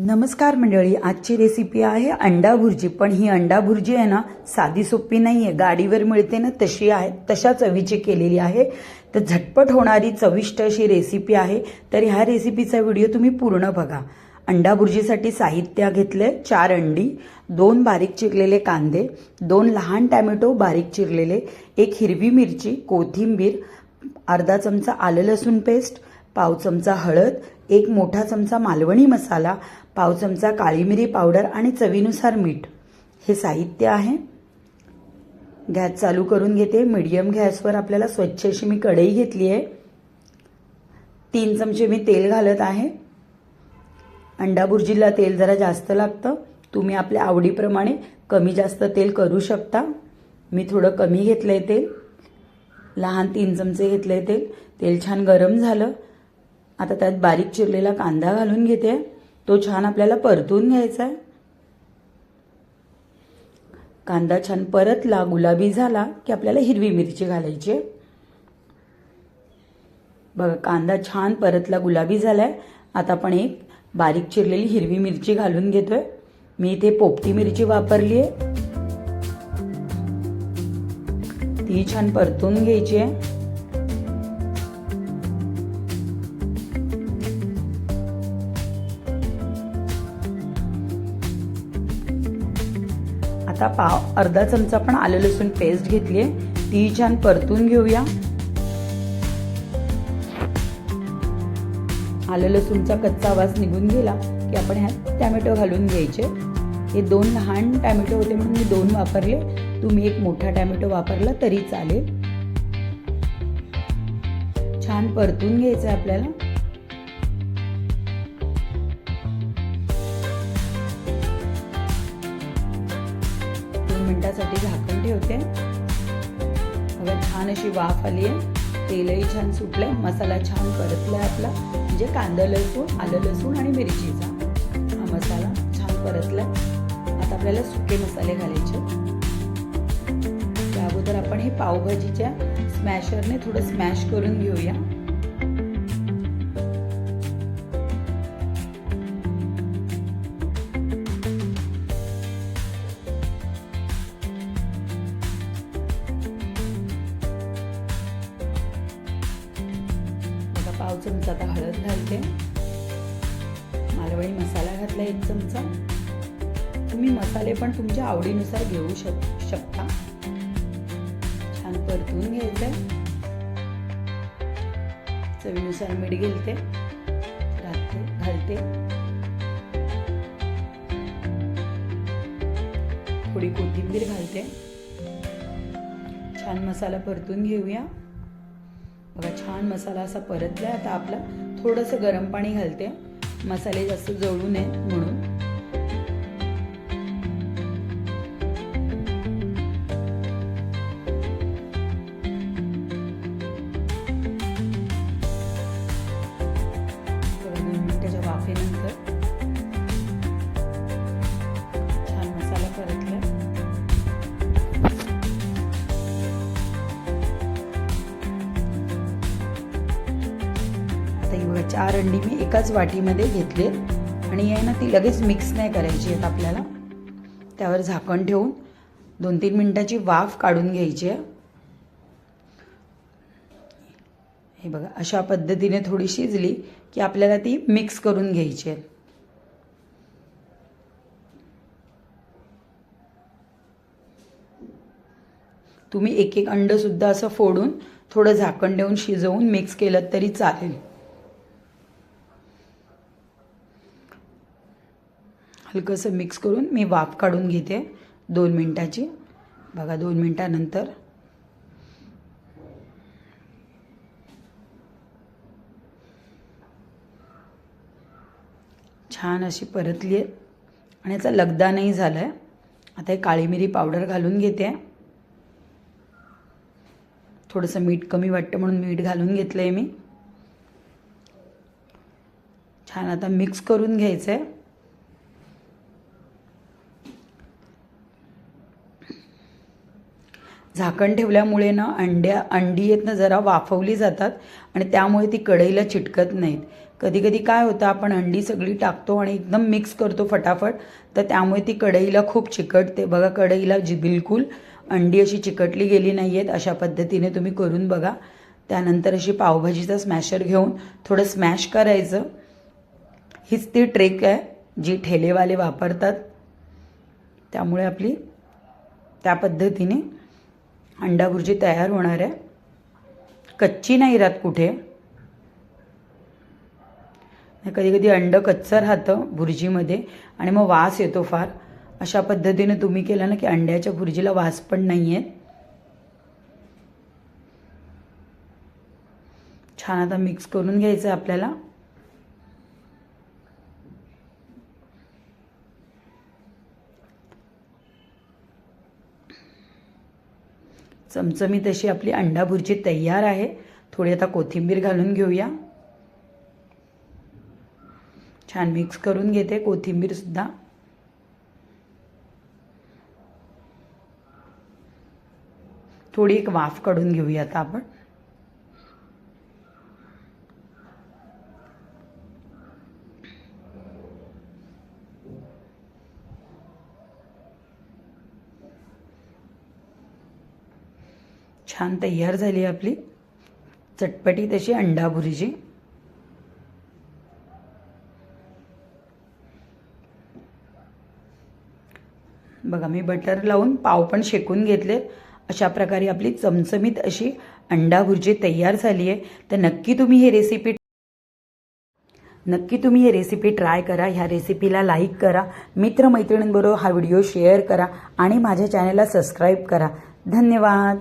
नमस्कार मंडळी, आजची रेसिपी आहे अंडा भुर्जी. पण ही अंडा भुर्जी आहे ना, साधी सोपी नाही आहे. गाडीवर मिळते ना तशी आहे, तशा चवीची केलेली आहे. तर झटपट होणारी चविष्ट अशी रेसिपी आहे. तर ह्या रेसिपीचा व्हिडिओ तुम्ही पूर्ण बघा. अंडा भुर्जीसाठी साहित्य घेतले 4 अंडी, 2 बारीक चिरलेले कांदे, 2 लहान टॅमॅटो बारीक चिरलेले, 1 हिरवी मिरची, कोथिंबीर, अर्धा चमचा आलं लसूण पेस्ट, पाव चमचा हळद, 1 मोठा चमचा मालवणी मसाला, पाव चमचा काळी मिरी पावडर आणि चवीनुसार मीठ हे साहित्य आहे. गॅस चालू करून घेते. मीडियम गॅसवर आपल्याला स्वच्छ अशी मी कढई घेतली आहे. 3 चमचे मी तेल घालत आहे. अंडा भुर्जीला तेल जरा जास्त लागतं. तुम्ही आपल्या आवडीप्रमाणे कमी जास्त तेल करू शकता. मी थोडं कमी घेतलंय तेल. लहान 3 चमचे घेतले तेल. तेल छान गरम झालं. आता त्यात बारीक चिरलेला कांदा घालून घेते. तो छान आपल्याला परतून घ्यायचा आहे. कांदा छान परतला, गुलाबी झाला की आपल्याला हिरवी मिरची घालायची आहे. बघा, कांदा छान परतला, गुलाबी झालाय. आता आपण 1 बारीक चिरलेली हिरवी मिरची घालून घेतोय. मी इथे पोपटी मिरची वापरली आहे. ती छान परतून घ्यायची आहे. आता अर्धा चमचा पण आलं लसूण पेस्ट घेतली आहे. ती छान परतून घेऊया. आलं लसूणचा कच्चा वास निघून गेला की आपण ह्यात टॅमॅटो घालून घ्यायचे. हे 2 लहान टॅमॅटो होते म्हणून मी 2 वापरले. तुम्ही 1 मोठा टॅमॅटो वापरला तरी चालेल. छान परतून घ्यायचं आपल्याला. मिनिटासाठी झाकण ठेवते. बघा, छान अशी वाफ आली आहे. तेलही छान सुटलंय. मसाला छान परतलाय आपला, म्हणजे कांदा लसूण, आलं लसूण आणि मिरचीचा हा मसाला छान परतलाय. आता आपल्याला सुके मसाले घालायचे. त्या अगोदर आपण हे पावभाजीच्या स्मॅशरने थोडं स्मॅश करून घेऊया. पाव चमचा आता हळद घालते. मालवणी मसाला घातला 1 चमचा. तुम्ही मसाले पण तुमच्या आवडीनुसार घेऊ शकता. छान परतून घ्यायचंय. चवीनुसार मीठ घालते. थोडी कोथिंबीर घालते. छान मसाला परतून घेऊया. बघा, छान मसाला असा परतलाय. आता आपला थोडंसं गरम पाणी घालते, मसाले जास्त जळू नये म्हणून. बघा, 2 मिनिटाच्या वाफेनंतर छान मसाला परतला. आता 4 अंडी मी एकाच वाटीमध्ये घेतले आणि आहे ना, ती लगेच मिक्स नाही करायची आहेत आपल्याला. त्यावर झाकण ठेवून 2-3 मिनिटाची वाफ काढून घ्यायची आहे. हे बघा, अशा पद्धतीने थोडी शिजली की आपल्याला ती मिक्स करून घ्यायची आहे. तुम्ही 1-1 अंड सुद्धा असं फोडून थोडं झाकण देऊन शिजवून मिक्स केलं तरी चालेल. हलकंसं मिक्स करून मी वाफ काढून घेते 2 मिनिटाची. बघा, 2 मिनिटानंतर छान अशी परतली आहे आणि याचा लगदा नाही झाला आहे. आता हे काळी मिरी पावडर घालून घेते. थोडंसं मीठ कमी वाटतं म्हणून मीठ घालून घेतलं आहे मी. छान आता मिक्स करून घ्यायचं आहे. झाकण ठेवल्यामुळे ना अंडी आहेत ना जरा वाफवली जातात आणि त्यामुळे ती कढईला चिटकत नाहीत. कधी कधी काय होतं, आपण अंडी सगळी टाकतो आणि एकदम मिक्स करतो फटाफट, तर त्यामुळे ती कढईला खूप चिकटते. बघा कढईला बिलकुल अंडी अशी चिकटली गेली नाही आहेत. अशा पद्धतीने तुम्ही करून बघा. त्यानंतर अशी पावभाजीचा स्मॅशर घेऊन थोडं स्मॅश करायचं. हीच ती ट्रिक आहे जी ठेलेवाले वापरतात. त्यामुळे आपली त्या पद्धतीने अंडा भुर्जी तयार होणार आहे. कच्ची नाही राहत कुठे. कधी कधी अंडं कच्चं राहतं भुर्जीमध्ये आणि मग वास येतो फार. अशा पद्धतीने तुम्ही केलं ना की अंड्याच्या भुर्जीला वास पण नाही आहे. छान आता मिक्स करून घ्यायचं आपल्याला. चमचमीत अशी आपली अंडा भुर्जी तयार आहे. थोडी आता कोथिंबीर घालून घेऊया. छान मिक्स करून घेते कोथिंबीर सुद्धा. थोडी एक वाफ काढून घेऊया आता आपण. छान तयार झाली आपली चटपटीत अशी अंडा भुर्जी. बघा मी बटर लावून पाव पण शेकून घेतले. अशा प्रकारे आपली चमचमीत अशी अंडा भुर्जी तयार झाली आहे. तर नक्की तुम्ही ही रेसिपी ट्राय करा. ह्या रेसिपीला लाईक करा, मित्रमैत्रिणींबरोबर हा व्हिडिओ शेअर करा आणि माझ्या चॅनलला सबस्क्राईब करा. धन्यवाद.